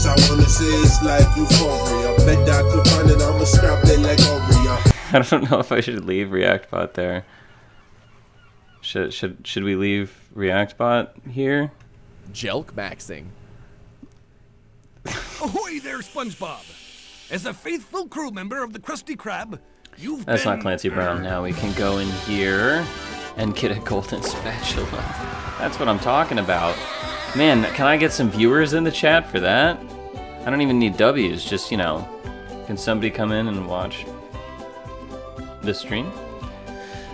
Cause I wanna say it's like euphoria. Bet that I could find it, I'ma scrap it like Oreo. I don't know if I should leave ReactBot there. Should we leave ReactBot here? Jelk maxing. Ahoy there, SpongeBob! As a faithful crew member of the Krusty Krab, you've That's been... not Clancy Brown. Now we can go in here and get a golden spatula. That's what I'm talking about. Man, can I get some viewers in the chat for that? I don't even need W's, just, you know, can somebody come in and watch this stream?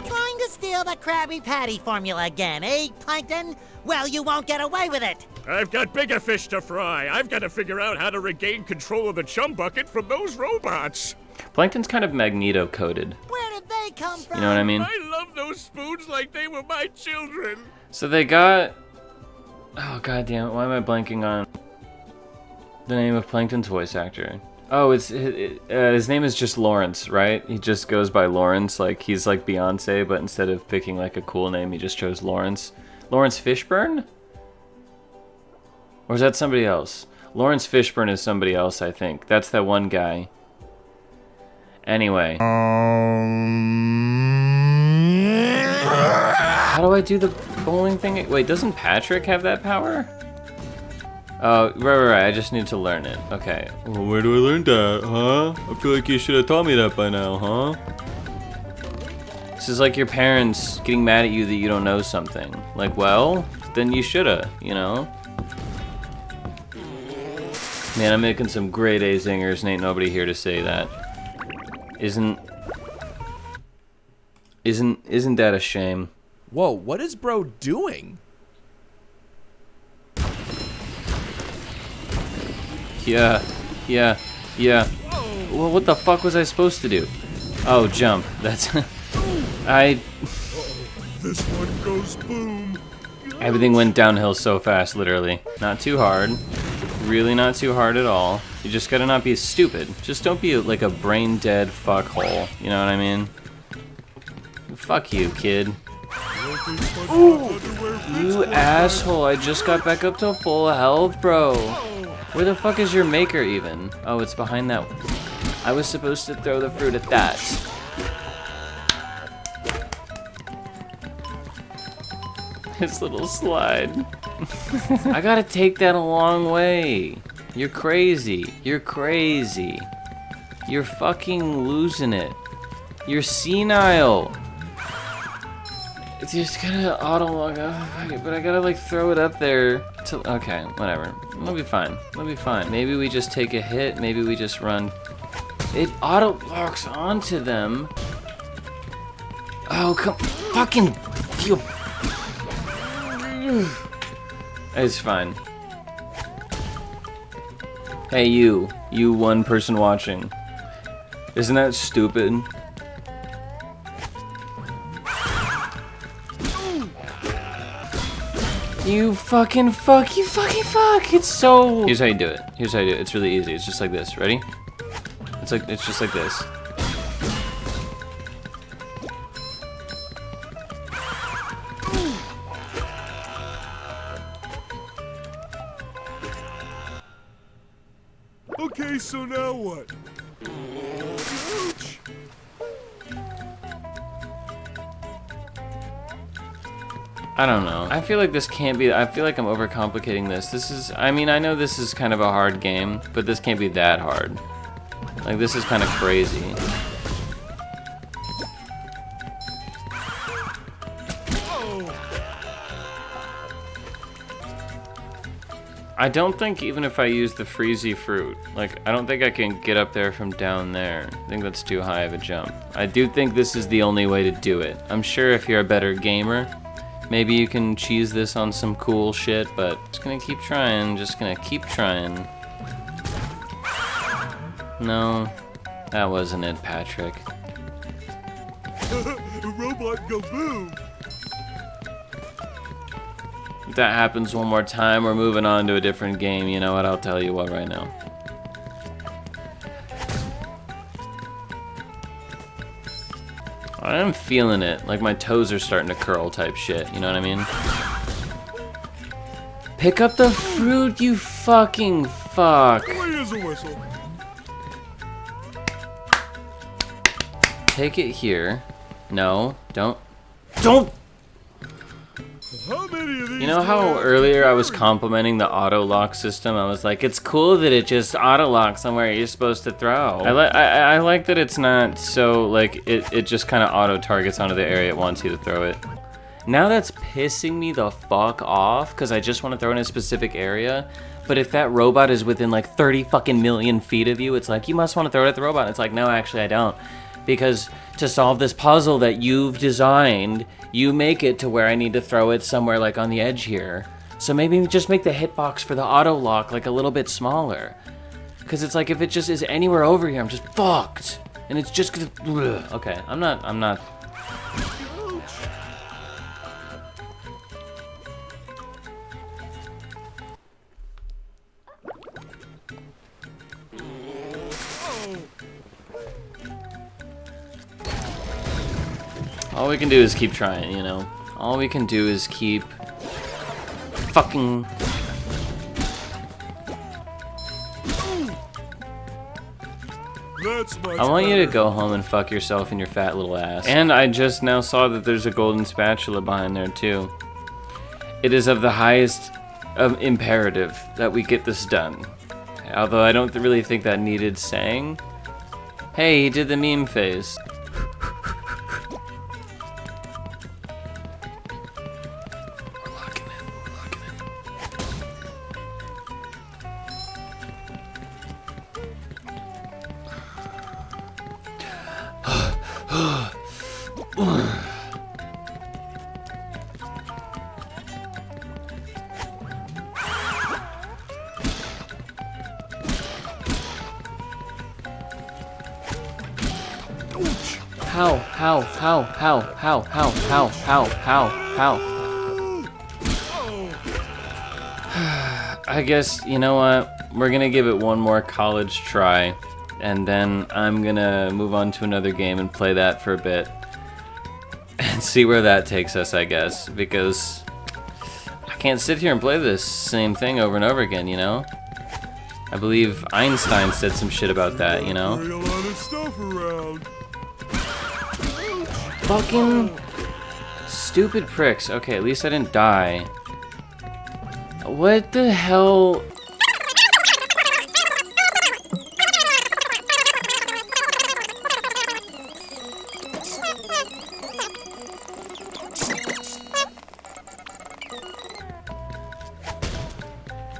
Trying to steal the Krabby Patty formula again, eh, Plankton? Well, you won't get away with it. I've got bigger fish to fry. I've got to figure out how to regain control of the chum bucket from those robots. Plankton's kind of Magneto-coded. Where did they come from? You know what I mean? I love those spoons like they were my children. So they got... Oh, goddamn! Why am I blanking on the name of Plankton's voice actor? Oh, his name is just Lawrence, right? He just goes by Lawrence, like he's like Beyonce, but instead of picking like a cool name, he just chose Lawrence. Lawrence Fishburne? Or is that somebody else? Lawrence Fishburne is somebody else, I think. That's that one guy. Anyway. How do I do the bowling thing? Wait, doesn't Patrick have that power? Oh, right. I just need to learn it. Okay. Well, where do I learn that, huh? I feel like you should have taught me that by now, huh? This is like your parents getting mad at you that you don't know something. Like, well, then you shoulda, you know? Man, I'm making some grade A zingers and ain't nobody here to say that. Isn't that a shame? Whoa, what is bro doing? Yeah. Well, what the fuck was I supposed to do? Oh, jump. That's... This one goes boom. Everything went downhill so fast, literally. Not too hard. Really not too hard at all. You just gotta not be stupid. Just don't be like a brain-dead fuckhole. You know what I mean? Fuck you, kid. Ooh, you asshole. I just got back up to full health, bro. Where the fuck is your maker even? Oh, it's behind that. I was supposed to throw the fruit at that. His little slide. I gotta take that a long way. You're crazy. You're crazy. You're fucking losing it. You're senile. It's just gonna auto-log out, but I gotta like throw it up there to, okay, whatever. We'll be fine. We'll be fine. Maybe we just take a hit, maybe we just run. It auto-locks onto them. Oh, come, fucking, you. It's fine. Hey, you one person watching. Isn't that stupid? You fucking fuck. It's so... Here's how you do it. It's really easy. It's just like this. Ready? It's just like this. Okay, so now what? I don't know. I feel like this can't be... I feel like I'm overcomplicating this. This is... I mean, I know this is kind of a hard game, but this can't be that hard. Like, this is kind of crazy. I don't think even if I use the freezy fruit, like, I don't think I can get up there from down there. I think that's too high of a jump. I do think this is the only way to do it. I'm sure if you're a better gamer, maybe you can cheese this on some cool shit, but just gonna keep trying, No, that wasn't it, Patrick. The robot go boom. If that happens one more time, we're moving on to a different game. You know what? I'll tell you what right now. I am feeling it. Like my toes are starting to curl type shit. You know what I mean? Pick up the fruit, you fucking Fuck. Here's a whistle. Take it here. No, don't. Don't! How many of these? You know how earlier I was complimenting the auto lock system? I was like, it's cool that it just auto locks somewhere you're supposed to throw. I like that it's not so, like, it just kind of auto targets onto the area it wants you to throw it. Now that's pissing me the fuck off, because I just want to throw it in a specific area. But if that robot is within like 30 fucking million feet of you, it's like, you must want to throw it at the robot. It's like, no, actually I don't. Because to solve this puzzle that you've designed, you make it to where I need to throw it somewhere like on the edge here. So maybe just make the hitbox for the auto lock like a little bit smaller. Because it's like if it just is anywhere over here, I'm just fucked. And it's just gonna... Okay, I'm not... All we can do is keep trying, you know? All we can do is keep fucking... That's much I want you to better. go home and fuck yourself in your fat little ass. And I just now saw that there's a golden spatula behind there too. It is of the highest imperative that we get this done. Although I don't really think that needed saying. Hey, he did the meme face. How? I guess, you know what? We're gonna give it one more college try, and then I'm gonna move on to another game and play that for a bit. And see where that takes us, I guess, because I can't sit here and play this same thing over and over again, you know? I believe Einstein said some shit about that, you know? Carry a lot of stuff around. Fucking stupid pricks. Okay, at least I didn't die. What the hell?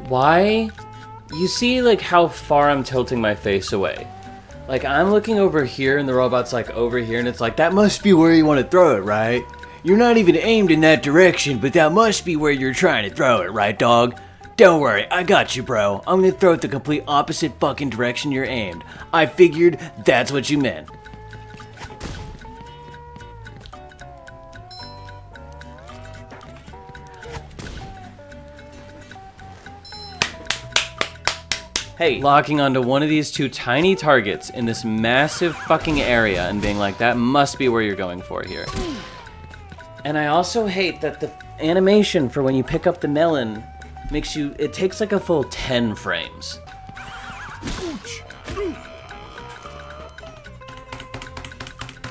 Why? You see, like, how far I'm tilting my face away. Like, I'm looking over here, and the robot's, like, over here, and it's like, that must be where you want to throw it, right? You're not even aimed in that direction, but that must be where you're trying to throw it, right, dog? Don't worry, I got you, bro. I'm gonna throw it the complete opposite fucking direction you're aimed. I figured that's what you meant. Hey, locking onto one of these two tiny targets in this massive fucking area and being like, that must be where you're going for here. And I also hate that the animation for when you pick up the melon makes you, it takes like a full 10 frames.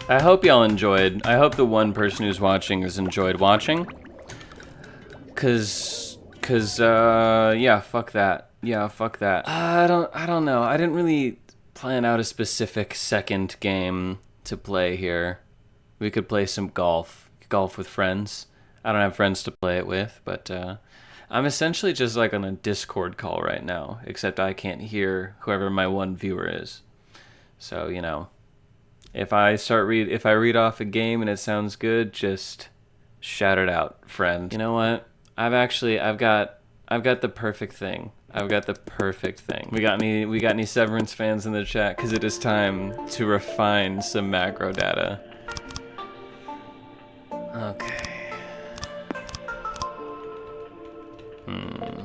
I hope y'all enjoyed. I hope the one person who's watching has enjoyed watching. Cause, yeah, fuck that. Yeah, fuck that. I don't know. I didn't really plan out a specific second game to play here. We could play some golf with friends. I don't have friends to play it with, but I'm essentially just like on a Discord call right now, except I can't hear whoever my one viewer is. So, you know, if I read off a game and it sounds good, just shout it out, friend. You know what? I've got the perfect thing. I've got the perfect thing. We got any Severance fans in the chat? Because it is time to refine some macro data. Okay.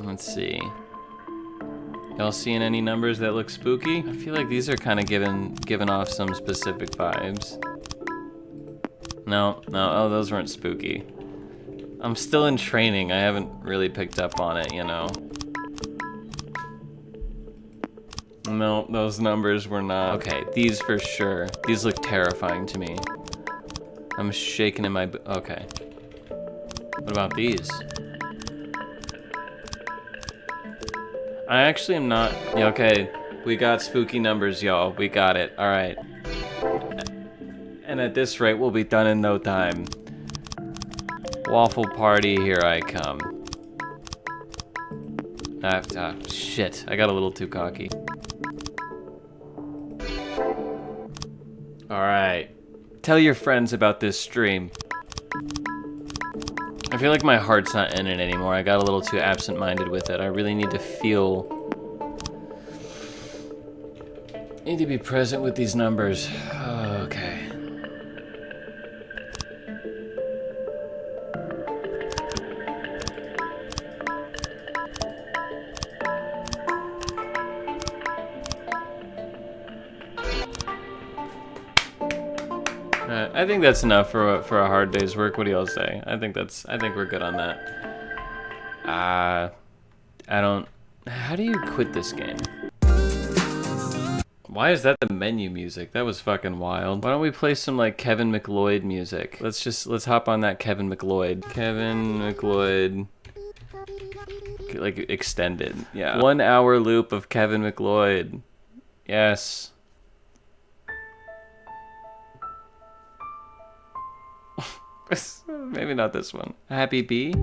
Let's see. Y'all seeing any numbers that look spooky? I feel like these are kind of giving off some specific vibes. No, oh, those weren't spooky. I'm still in training. I haven't really picked up on it, you know. No, those numbers were not. Okay, these for sure. These look terrifying to me. I'm shaking in my okay. What about these? I actually am not. Yeah, okay, we got spooky numbers, y'all. We got it. All right. And at this rate, we'll be done in no time. Waffle party, here I come. Shit. I got a little too cocky. Alright. Tell your friends about this stream. I feel like my heart's not in it anymore. I got a little too absent-minded with it. I really need to feel... need to be present with these numbers. Okay. I think that's enough for a hard day's work. What do y'all say? I think we're good on that. I don't. How do you quit this game? Why is that the menu music? That was fucking wild. Why don't we play some like Kevin McLeod music? Let's hop on that Kevin McLeod. Kevin McLeod. Like extended. Yeah. 1 hour loop of Kevin McLeod. Yes. Maybe not this one. Happy Bee?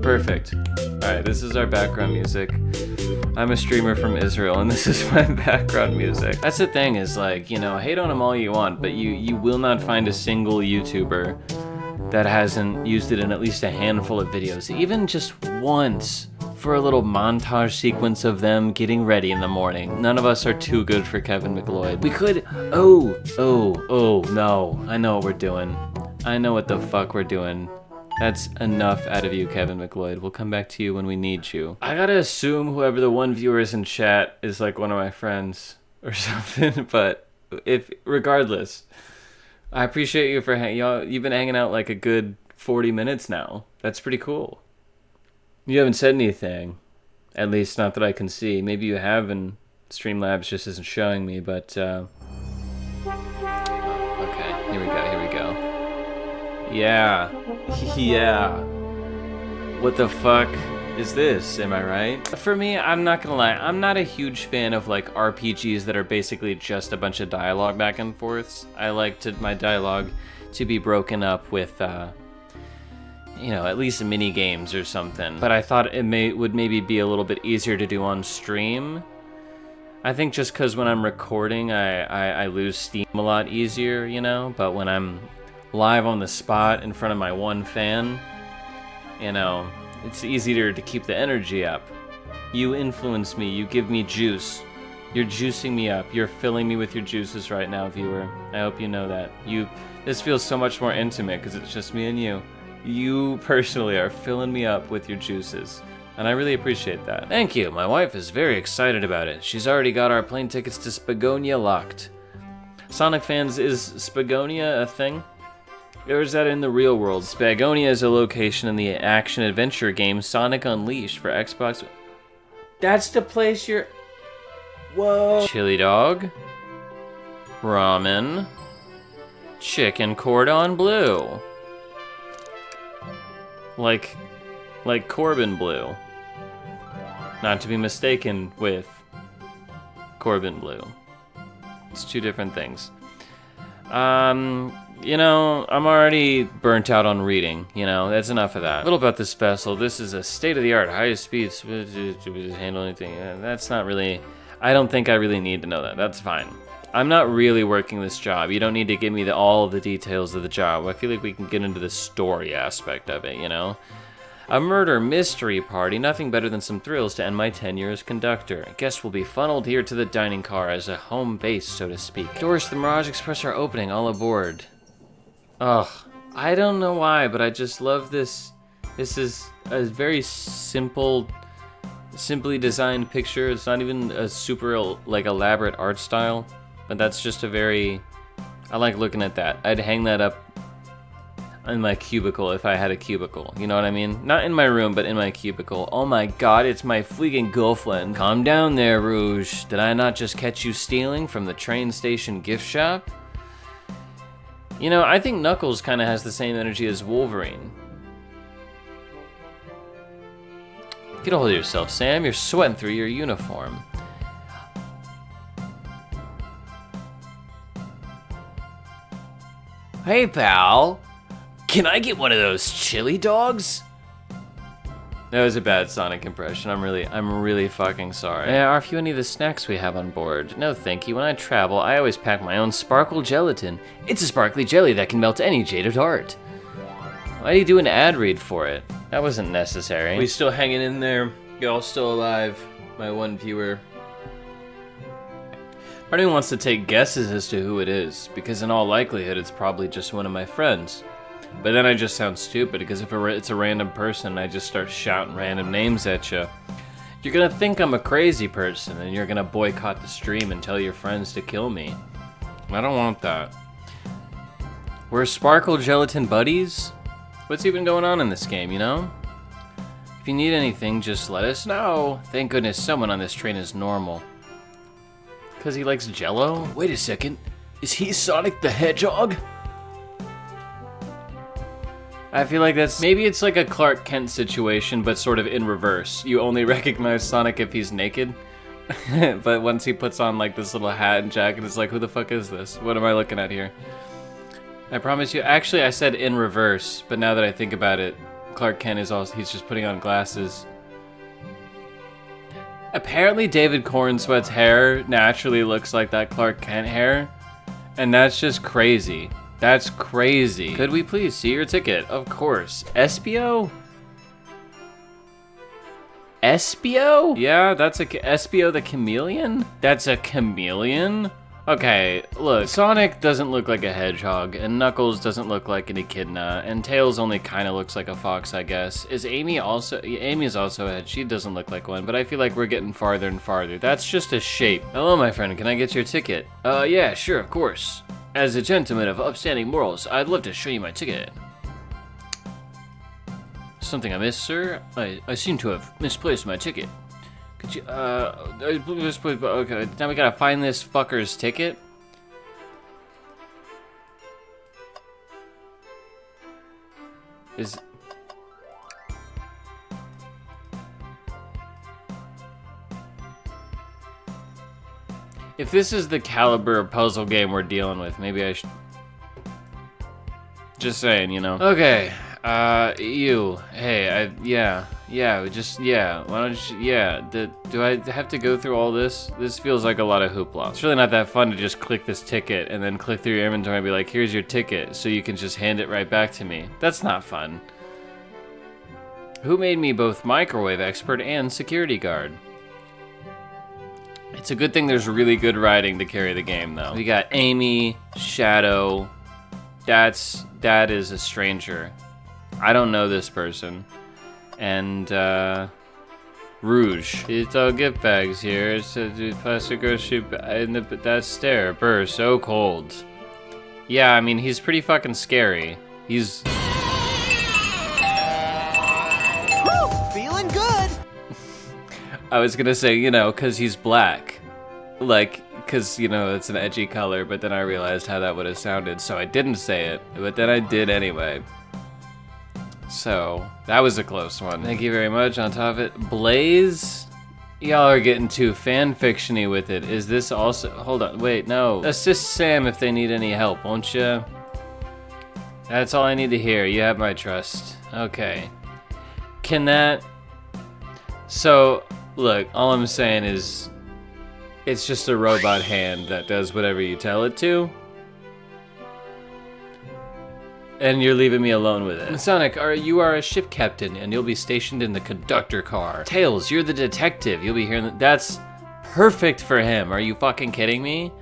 Perfect. Alright, this is our background music. I'm a streamer from Israel, and this is my background music. That's the thing, is like, you know, hate on them all you want, but you will not find a single YouTuber that hasn't used it in at least a handful of videos, even just once, for a little montage sequence of them getting ready in the morning. None of us are too good for Kevin McLeod. We could, no, I know what we're doing. I know what the fuck we're doing. That's enough out of you, Kevin McLeod. We'll come back to you when we need you. I gotta assume whoever the one viewer is in chat is like one of my friends or something, but regardless, I appreciate you for you've been hanging out like a good 40 minutes now. That's pretty cool. You haven't said anything, at least not that I can see. Maybe you have, and Streamlabs just isn't showing me, but okay, here we go. Yeah. What the fuck is this? Am I right? For me, I'm not gonna lie, I'm not a huge fan of like RPGs that are basically just a bunch of dialogue back and forths. I like my dialogue to be broken up with, you know, at least mini games or something. But I thought it would maybe be a little bit easier to do on stream. I think just because when I'm recording, I lose steam a lot easier, you know? But when I'm live on the spot in front of my one fan, you know, it's easier to keep the energy up. You influence me, you give me juice. You're juicing me up. You're filling me with your juices right now, viewer. I hope you know that. This feels so much more intimate because it's just me and you. You personally are filling me up with your juices, and I really appreciate that. Thank you. My wife is very excited about it. She's already got our plane tickets to Spagonia locked. Sonic fans, is Spagonia a thing? Or is that in the real world? Spagonia is a location in the action-adventure game Sonic Unleashed for Xbox. That's the place you're... Whoa. Chili dog. Ramen. Chicken cordon bleu. Like Corbin Blue. Not to be mistaken with Corbin Blue. It's two different things. You know, I'm already burnt out on reading, you know, that's enough of that. A little about this vessel. This is a state-of-the-art, highest speed to handle anything. That's not really, I don't think I really need to know that. That's fine. I'm not really working this job. You don't need to give me all of the details of the job. I feel like we can get into the story aspect of it, you know? A murder mystery party, nothing better than some thrills to end my tenure as conductor. Guests will be funneled here to the dining car as a home base, so to speak. Doors to the Mirage Express are opening, all aboard. Ugh, I don't know why, but I just love this. This is a very simply designed picture. It's not even a super, like, elaborate art style, but that's just a very, I like looking at that. I'd hang that up in my cubicle if I had a cubicle. You know what I mean? Not in my room, but in my cubicle. Oh my god, it's my fleeting girlfriend. Calm down there, Rouge. Did I not just catch you stealing from the train station gift shop? You know, I think Knuckles kind of has the same energy as Wolverine. Get a hold of yourself, Sam. You're sweating through your uniform. Hey, pal. Can I get one of those chili dogs? That was a bad Sonic impression. I'm really fucking sorry. Are a few any of the snacks we have on board? No, thank you. When I travel, I always pack my own sparkle gelatin. It's a sparkly jelly that can melt any jaded heart. Why do you do an ad read for it? That wasn't necessary. We still hanging in there. Y'all still alive. My one viewer. Part of me wants to take guesses as to who it is, because in all likelihood, it's probably just one of my friends. But then I just sound stupid, because if it's a random person and I just start shouting random names at you, you're gonna think I'm a crazy person, and you're gonna boycott the stream and tell your friends to kill me. I don't want that. We're Sparkle Gelatin buddies? What's even going on in this game, you know? If you need anything, just let us know. Thank goodness someone on this train is normal. Because he likes Jello? Wait a second. Is he Sonic the Hedgehog? I feel like maybe it's like a Clark Kent situation, but sort of in reverse. You only recognize Sonic if he's naked. But once he puts on like this little hat and jacket, it's like, who the fuck is this? What am I looking at here? I promise you, actually I said in reverse, but now that I think about it, Clark Kent he's just putting on glasses. Apparently David Cornsweat's hair naturally looks like that Clark Kent hair, and that's just crazy. That's crazy. Could we please see your ticket? Of course. Espio? Espio? Yeah, that's Espio the chameleon? That's a chameleon? Okay, look, Sonic doesn't look like a hedgehog, and Knuckles doesn't look like an echidna, and Tails only kind of looks like a fox, I guess. Is Amy also? Amy's also a head. She doesn't look like one, but I feel like we're getting farther and farther. That's just a shape. Hello, my friend, can I get your ticket? Yeah, sure, of course. As a gentleman of upstanding morals, I'd love to show you my ticket. Something amiss, sir? I seem to have misplaced my ticket. Could you, okay, now we gotta find this fucker's ticket? If this is the caliber of puzzle game we're dealing with, maybe I should... Just saying, you know. Okay, hey, yeah, why don't you, yeah, do I have to go through all this? This feels like a lot of hoopla. It's really not that fun to just click this ticket and then click through your inventory and be like, here's your ticket, so you can just hand it right back to me. That's not fun. Who made me both microwave expert and security guard? It's a good thing there's really good writing to carry the game, though. We got Amy, Shadow, Dad is a stranger. I don't know this person. And, Rouge. It's all gift bags here. It's a plastic grocery bag. That stare, burr, so cold. Yeah, I mean, he's pretty fucking scary. He's... Woo, feeling good! I was gonna say, you know, cause he's black. Like, cause, you know, it's an edgy color, but then I realized how that would have sounded, so I didn't say it, but then I did anyway. So, that was a close one. Thank you very much. On top of it, Blaze? Y'all are getting too fanfiction-y with it. Is this also... Hold on, wait, no. Assist Sam if they need any help, won't ya? That's all I need to hear. You have my trust. Okay. Can that... So, look, all I'm saying is... It's just a robot hand that does whatever you tell it to. And you're leaving me alone with it. Sonic, you are a ship captain, and you'll be stationed in the conductor car. Tails, you're the detective. You'll be hearing that's perfect for him. Are you fucking kidding me?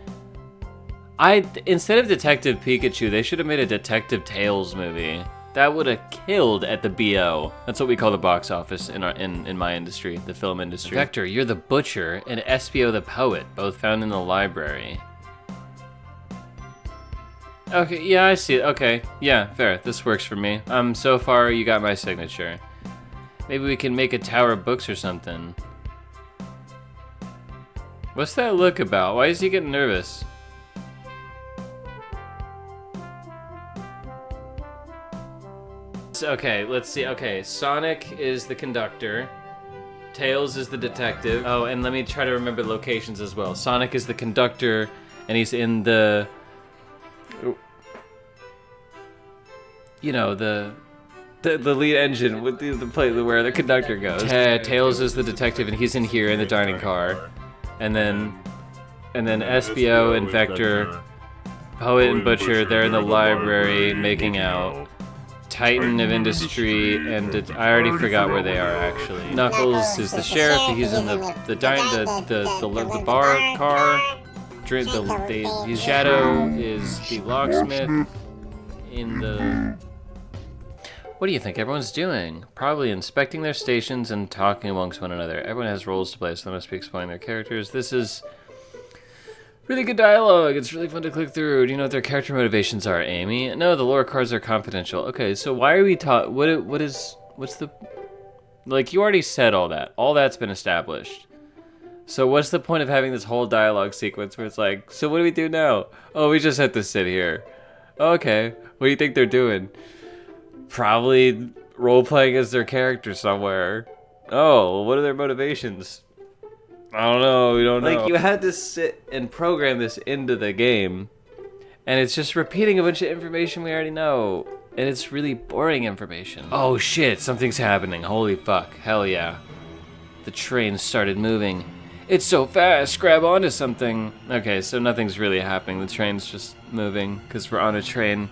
Instead of Detective Pikachu, they should have made a Detective Tails movie. That would have killed at the BO. That's what we call the box office in my industry, the film industry. Vector, you're the butcher, and Espio the poet, both found in the library. Okay, yeah, I see it. Okay, yeah, fair. This works for me. So far you got my signature. Maybe we can make a tower of books or something. What's that look about? Why is he getting nervous? Okay, let's see. Okay, Sonic is the conductor. Tails is the detective. Oh, and let me try to remember the locations as well. Sonic is the conductor, and he's in the... You know, the lead engine with the plate where the conductor goes. Tails is the detective, and he's in here in the dining car. And then SBO and Vector, Poet and Butcher, they're in the library making out. Titan of Industry, and I already forgot where they are actually. Knuckles is the sheriff. He's in the bar car. Shadow is the locksmith. In the... What do you think everyone's doing? Probably inspecting their stations and talking amongst one another. Everyone has roles to play, so they must be exploring their characters. This is really good dialogue. It's really fun to click through. Do you know what their character motivations are, Amy? No, the lore cards are confidential. Okay, so why are we taught? What's the... Like, you already said all that. All that's been established. So what's the point of having this whole dialogue sequence where it's like, so what do we do now? Oh, we just have to sit here. Okay, what do you think they're doing? Probably role-playing as their character somewhere. Oh, what are their motivations? I don't know, we don't know. Like, you had to sit and program this into the game, and it's just repeating a bunch of information we already know, and it's really boring information. Oh shit, something's happening. Holy fuck, hell yeah. The train started moving. It's so fast, grab onto something. Okay, so nothing's really happening. The train's just moving, because we're on a train.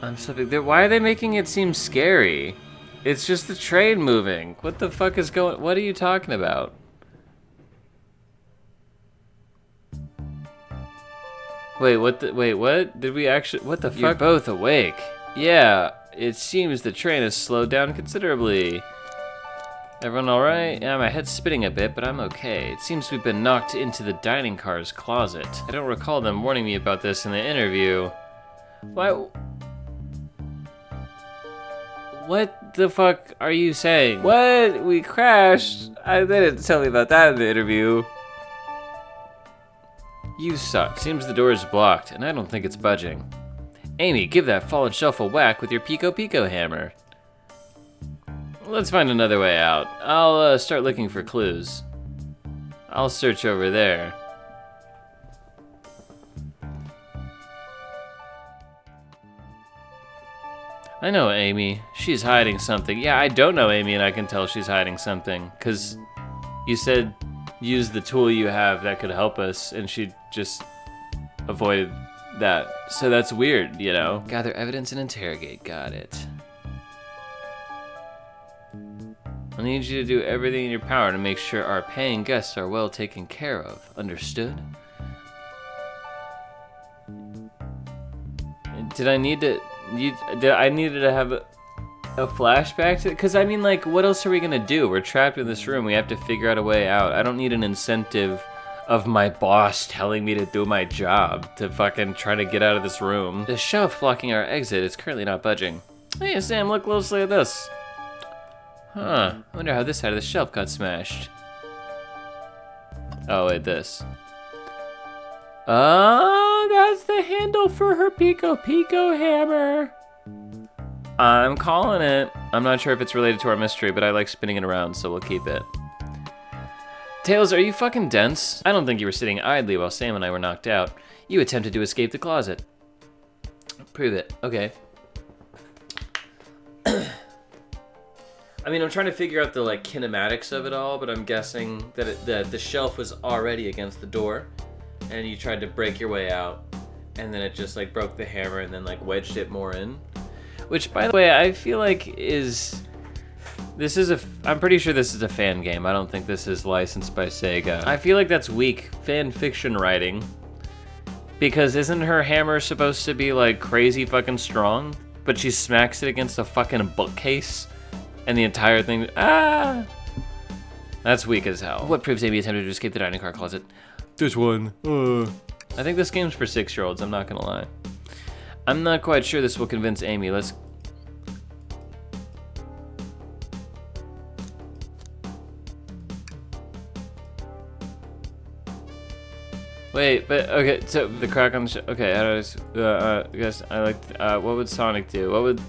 I'm slipping there. Why are they making it seem scary? It's just the train moving. What the fuck is going... What are you talking about? Wait, what? Did we actually... What the fuck? You're both awake. Yeah, it seems the train has slowed down considerably. Everyone alright? Yeah, my head's spinning a bit, but I'm okay. It seems we've been knocked into the dining car's closet. I don't recall them warning me about this in the interview. Why... What the fuck are you saying? What? We crashed? They didn't tell me about that in the interview. You suck. Seems the door is blocked, and I don't think it's budging. Amy, give that fallen shelf a whack with your Pico Pico hammer. Let's find another way out. I'll start looking for clues. I'll search over there. I know Amy. She's hiding something. Yeah, I don't know Amy, and I can tell she's hiding something. Because you said use the tool you have that could help us, and she just avoided that. So that's weird, you know? Gather evidence and interrogate. Got it. I need you to do everything in your power to make sure our paying guests are well taken care of. Understood? Did I need to... I needed to have a flashback to... Because, I mean, like, what else are we going to do? We're trapped in this room. We have to figure out a way out. I don't need an incentive of my boss telling me to do my job to fucking try to get out of this room. The shelf blocking our exit is currently not budging. Hey, Sam, look closely at this. Huh. I wonder how this side of the shelf got smashed. Oh, wait, this. Oh, that's the handle for her Pico Pico hammer. I'm calling it. I'm not sure if it's related to our mystery, but I like spinning it around, so we'll keep it. Tails, are you fucking dense? I don't think you were sitting idly while Sam and I were knocked out. You attempted to escape the closet. Prove it. Okay. I mean, I'm trying to figure out the, like, kinematics of it all, but I'm guessing that the shelf was already against the door, and you tried to break your way out, and then it just, like, broke the hammer and then, like, wedged it more in. Which, by the way, I feel like I'm pretty sure this is a fan game. I don't think this is licensed by Sega. I feel like that's weak fan fiction writing, because isn't her hammer supposed to be, like, crazy fucking strong? But she smacks it against a fucking bookcase? And the entire thing, That's weak as hell. What proves Amy attempted to escape the dining car closet? This one. I think this game's for 6-year-olds, I'm not gonna lie. I'm not quite sure this will convince Amy. Let's... Wait, but, okay, so the crack on the okay, I guess I like, what would Sonic do? What would...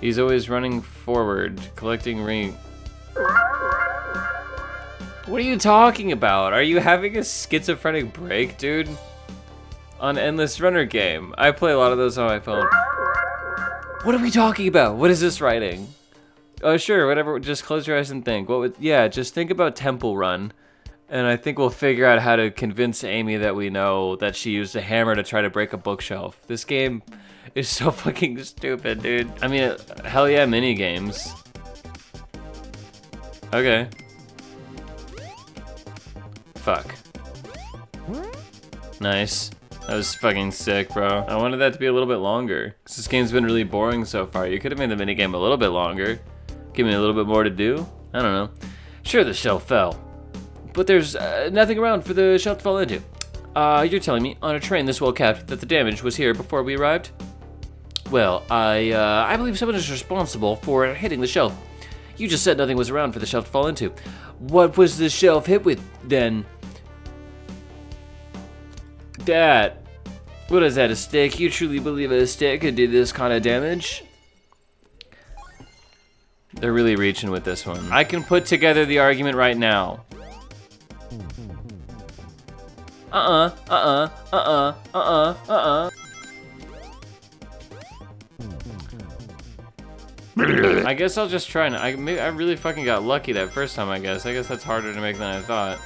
He's always running forward, collecting ring... What are you talking about? Are you having a schizophrenic break, dude? On Endless Runner game. I play a lot of those on my phone. What are we talking about? What is this writing? Oh, sure, whatever, just close your eyes and think. What would, yeah, just think about Temple Run. And I think we'll figure out how to convince Amy that we know that she used a hammer to try to break a bookshelf. This game is so fucking stupid, dude. I mean, hell yeah, mini games. Okay. Fuck. Nice. That was fucking sick, bro. I wanted that to be a little bit longer. Cause this game's been really boring so far. You could have made the minigame a little bit longer. Give me a little bit more to do. I don't know. Sure, the shelf fell. But there's nothing around for the shelf to fall into. You're telling me, on a train this well kept, that the damage was here before we arrived? Well, I believe someone is responsible for hitting the shelf. You just said nothing was around for the shelf to fall into. What was the shelf hit with, then? Dad, what is that, a stick? You truly believe a stick could do this kind of damage? They're really reaching with this one. I can put together the argument right now. I guess I'll just try and I really fucking got lucky that first time, I guess. I guess that's harder to make than I thought.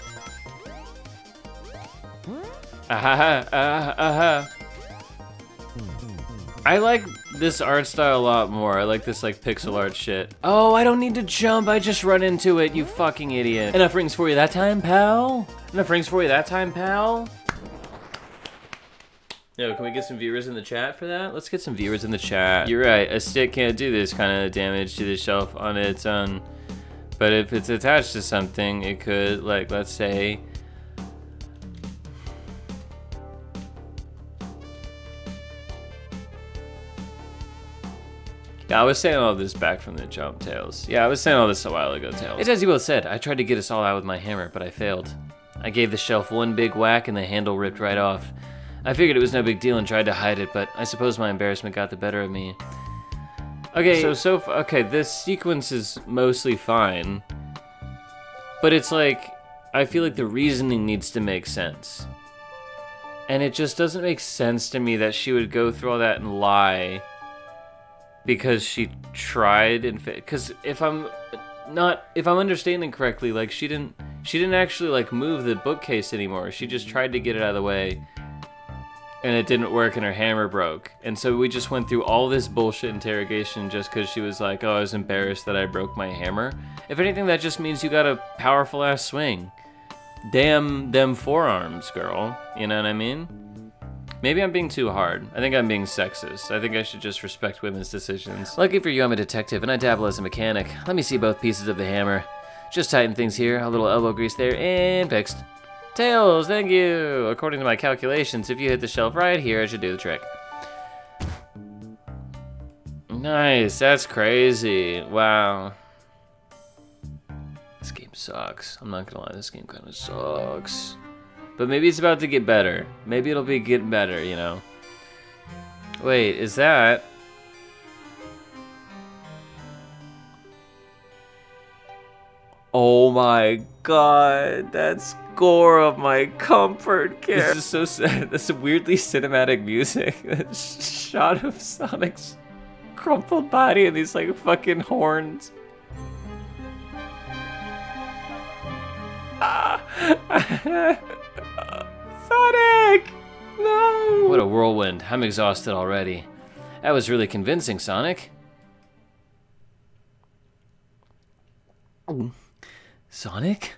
I like this art style a lot more. I like this like pixel art shit. Oh, I don't need to jump. I just run into it, you fucking idiot. Enough rings for you that time, pal? Enough rings for you that time, pal? Yo, can we get some viewers in the chat for that? Let's get some viewers in the chat. You're right, a stick can't do this kind of damage to the shelf on its own. But if it's attached to something, it could, like, let's say... Yeah, I was saying all this back from the jump, Tails. Yeah, I was saying all this a while ago, Tails. It's as you both said, I tried to get us all out with my hammer, but I failed. I gave the shelf one big whack and the handle ripped right off. I figured it was no big deal and tried to hide it, but I suppose my embarrassment got the better of me. Okay, okay, this sequence is mostly fine. But it's like, I feel like the reasoning needs to make sense. And it just doesn't make sense to me that she would go through all that and lie because she tried and because if I'm understanding correctly, like she didn't actually like move the bookcase anymore. She just tried to get it out of the way and it didn't work and her hammer broke. And so we just went through all this bullshit interrogation just because she was like, oh, I was embarrassed that I broke my hammer. If anything, that just means you got a powerful ass swing. Damn them forearms, girl. You know what I mean? Maybe I'm being too hard. I think I'm being sexist. I think I should just respect women's decisions. Lucky for you, I'm a detective, and I dabble as a mechanic. Let me see both pieces of the hammer. Just tighten things here, a little elbow grease there, and fixed. Tails, thank you! According to my calculations, if you hit the shelf right here, it should do the trick. Nice, that's crazy. Wow. This game sucks. I'm not gonna lie, this game kinda sucks. But maybe it's about to get better. Maybe it'll be getting better, you know. Wait, is that... Oh my god, that's gore of my comfort care. This is so sad. That's some weirdly cinematic music. That shot of Sonic's crumpled body and these like fucking horns. Sonic! No! What a whirlwind. I'm exhausted already. That was really convincing, Sonic. Sonic?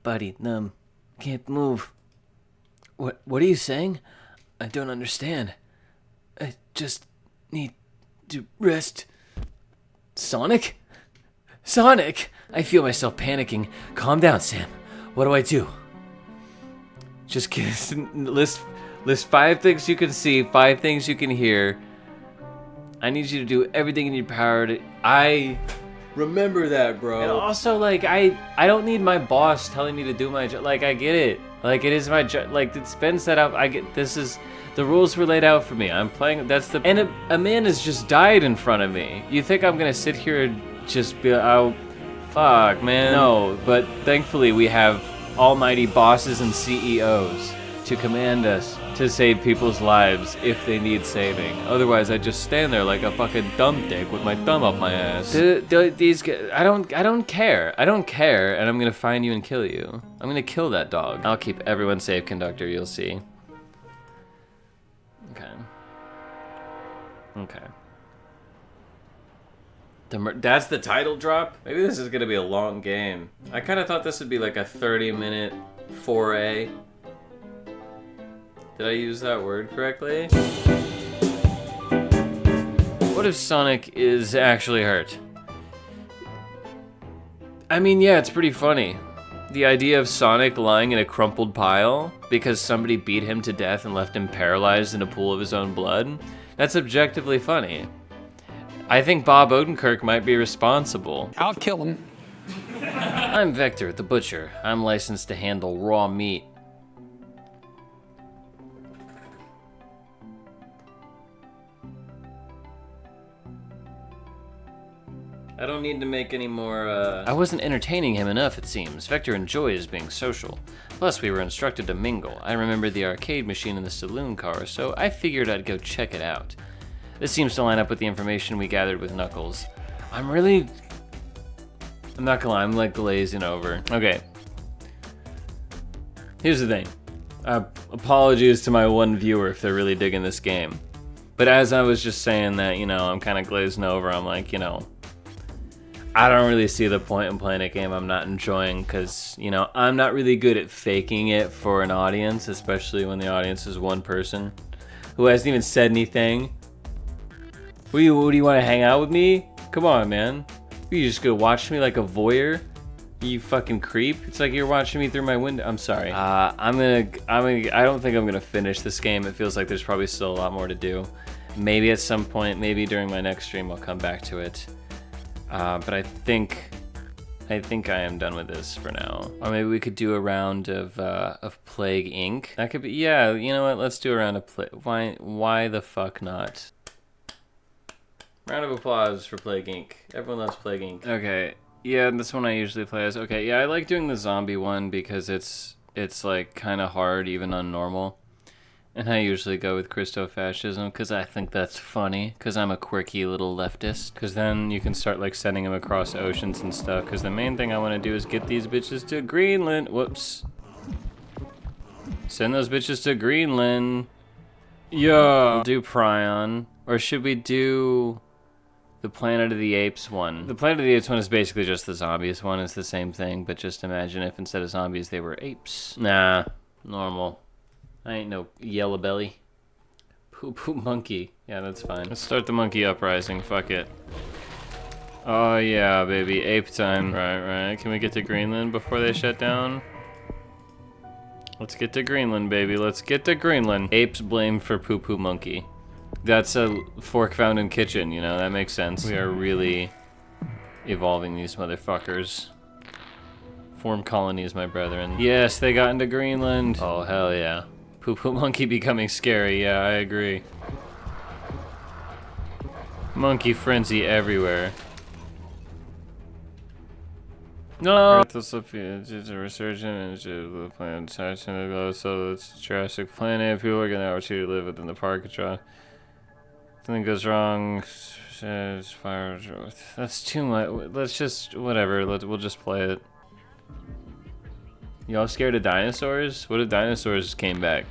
Body numb. Can't move. What are you saying? I don't understand. I just need to rest. Sonic? Sonic! I feel myself panicking. Calm down, Sam. What do I do? Just list 5 things you can see, 5 things you can hear. I need you to do everything in your power to... I remember that, bro. And also, like, I don't need my boss telling me to do my job. Like, I get it. Like, it is my job. Like, it's been set up. I get... This is... The rules were laid out for me. I'm playing... That's the... And a man has just died in front of me. You think I'm gonna sit here and just be... Oh, fuck, man. No, but thankfully we have almighty bosses and CEOs to command us to save people's lives if they need saving. Otherwise, I just stand there like a fucking dumb dick with my thumb up my ass. These guys, I don't care. I don't care, and I'm gonna find you and kill you. I'm gonna kill that dog. I'll keep everyone safe, conductor. You'll see. Okay. Okay. That's the title drop? Maybe this is gonna be a long game. I kind of thought this would be like a 30-minute foray. Did I use that word correctly? What if Sonic is actually hurt? I mean, yeah, it's pretty funny. The idea of Sonic lying in a crumpled pile because somebody beat him to death and left him paralyzed in a pool of his own blood, that's objectively funny. I think Bob Odenkirk might be responsible. I'll kill him. I'm Vector, the butcher. I'm licensed to handle raw meat. I don't need to make any more, I wasn't entertaining him enough, it seems. Vector enjoys being social. Plus, we were instructed to mingle. I remembered the arcade machine in the saloon car, so I figured I'd go check it out. This seems to line up with the information we gathered with Knuckles. I'm not gonna lie, I'm like glazing over. Okay. Here's the thing. Apologies to my one viewer if they're really digging this game. But as I was just saying that, you know, I'm kind of glazing over, I'm like, you know, I don't really see the point in playing a game I'm not enjoying because, you know, I'm not really good at faking it for an audience, especially when the audience is one person who hasn't even said anything. What do you want to hang out with me? Come on, man. You just go watch me like a voyeur? You fucking creep. It's like you're watching me through my window. I'm sorry. I don't think I'm gonna finish this game. It feels like there's probably still a lot more to do. Maybe at some point, maybe during my next stream, I'll come back to it. But I think I am done with this for now. Or maybe we could do a round of Plague Inc. That could be, yeah, you know what? Let's do a round of why the fuck not? Round of applause for Plague Inc. Everyone loves Plague Inc. Okay, yeah, this one I usually play as. Okay, yeah, I like doing the zombie one because it's like kind of hard even on normal. And I usually go with Christofascism because I think that's funny because I'm a quirky little leftist. Because then you can start like sending them across oceans and stuff. Because the main thing I want to do is get these bitches to Greenland. Whoops. Send those bitches to Greenland. Yeah. Do Prion. Or should we do the Planet of the Apes one? The Planet of the Apes one is basically just the zombies one. It's the same thing, but just imagine if instead of zombies they were apes. Nah, normal. I ain't no yellow belly. Poo monkey. Yeah, that's fine. Let's start the monkey uprising. Fuck it. Oh yeah, baby. Ape time. Right. Can we get to Greenland before they shut down? Let's get to Greenland, baby. Let's get to Greenland. Apes blamed for poo monkey. That's a fork found in kitchen, you know? That makes sense. We are really evolving these motherfuckers. Form colonies, my brethren. Yes, they got into Greenland. Oh, hell yeah. Poo monkey becoming scary. Yeah, I agree. Monkey frenzy everywhere. No! It's a resurgent into the planet touching the globe, so it's a Jurassic planet. People are gonna opportunity to live within the park. Something goes wrong. Fire. That's too much. Let's just whatever. We'll just play it. Y'all scared of dinosaurs? What if dinosaurs came back?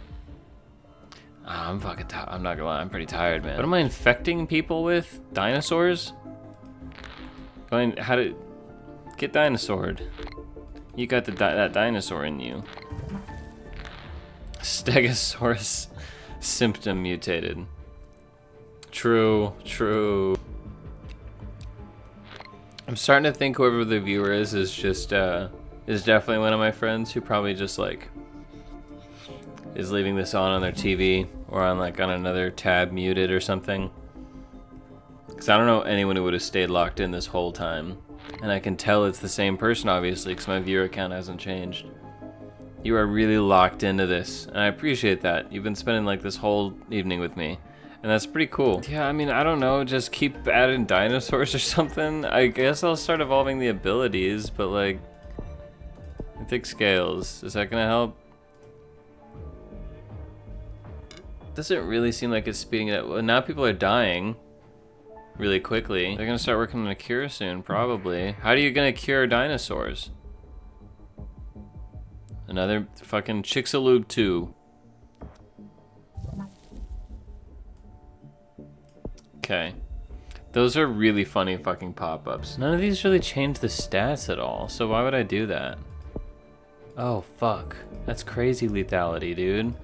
I'm fucking tired. I'm not gonna lie. I'm pretty tired, man. What am I infecting people with? Dinosaurs? How to get dinosaured? You got that dinosaur in you. Stegosaurus symptom mutated. True. I'm starting to think whoever the viewer is just is definitely one of my friends who probably just like is leaving this on their TV or on like on another tab muted or something. Because I don't know anyone who would have stayed locked in this whole time. And I can tell it's the same person, obviously, because my viewer count hasn't changed. You are really locked into this, and I appreciate that. You've been spending like this whole evening with me, and that's pretty cool. Yeah, I mean, I don't know, just keep adding dinosaurs or something. I guess I'll start evolving the abilities, but like, thick scales, is that gonna help? Doesn't really seem like it's speeding it up. Well, now people are dying really quickly. They're gonna start working on a cure soon, probably. How are you gonna cure dinosaurs? Another fucking Chicxulub 2. Okay. Those are really funny fucking pop-ups. None of these really change the stats at all, so why would I do that? Oh, fuck. That's crazy lethality, dude.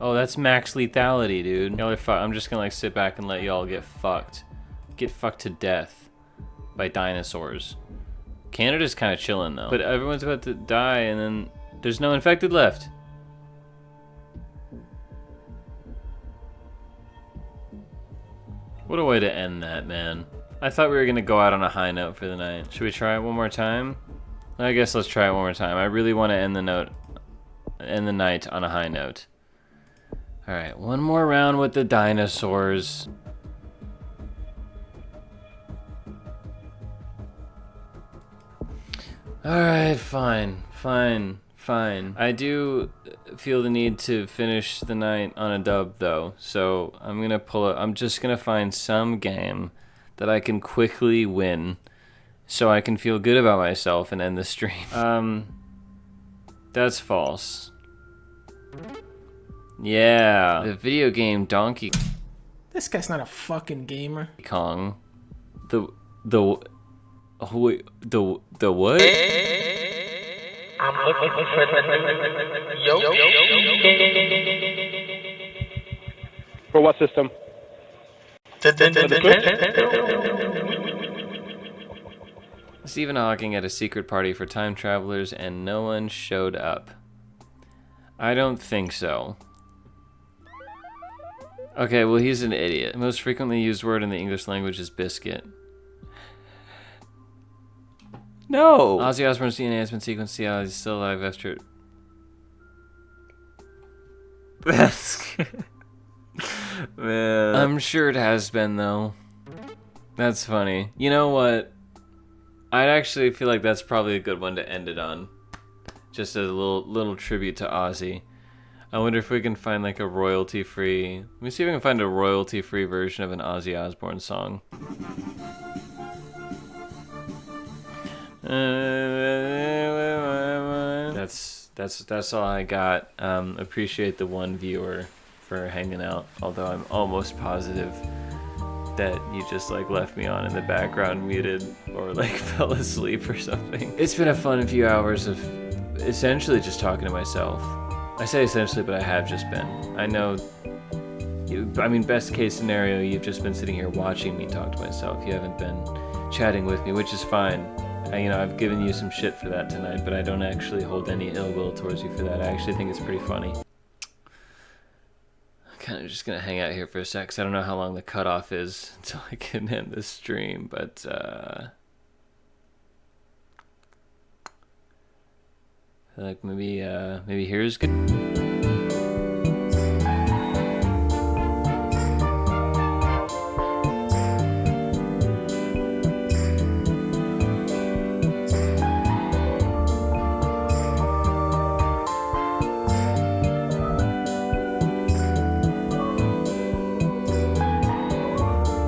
Oh, that's max lethality, dude. Y'all are fucked. I'm just gonna like sit back and let y'all get fucked. Get fucked to death by dinosaurs. Canada's kind of chilling though. But everyone's about to die and then there's no infected left. What a way to end that, man. I thought we were gonna go out on a high note for the night. Should we try it one more time? I guess let's try it one more time. I really want to end the night on a high note. All right, one more round with the dinosaurs. All right, fine. I do feel the need to finish the night on a dub though, so I'm just gonna find some game that I can quickly win so I can feel good about myself and end the stream. That's false. Yeah, the video game Donkey This guy's not a fucking gamer. Kong. The what? I'm looking for the For what system? Stephen Hawking at a secret party for time travelers and no one showed up. I don't think so. Okay, well he's an idiot. The most frequently used word in the English language is biscuit. No! Ozzy Osbourne's DNA has been sequenced. See how he's still alive after... That's... Man. I'm sure it has been, though. That's funny. You know what? I'd actually feel like that's probably a good one to end it on. Just as a little tribute to Ozzy. I wonder if we can find like a royalty-free... Let me see if we can find a royalty-free version of an Ozzy Osbourne song. That's all I got. Appreciate the one viewer for hanging out, although I'm almost positive that you just like left me on in the background muted or like fell asleep or something. It's been a fun few hours of essentially just talking to myself. I say essentially, but I have just been. I know I mean, best case scenario, you've just been sitting here watching me talk to myself. You haven't been chatting with me, which is fine. I've given you some shit for that tonight, but I don't actually hold any ill will towards you for that. I actually think it's pretty funny. I'm kind of just gonna hang out here for a sec, because I don't know how long the cutoff is until I can end the stream, but like maybe here's good.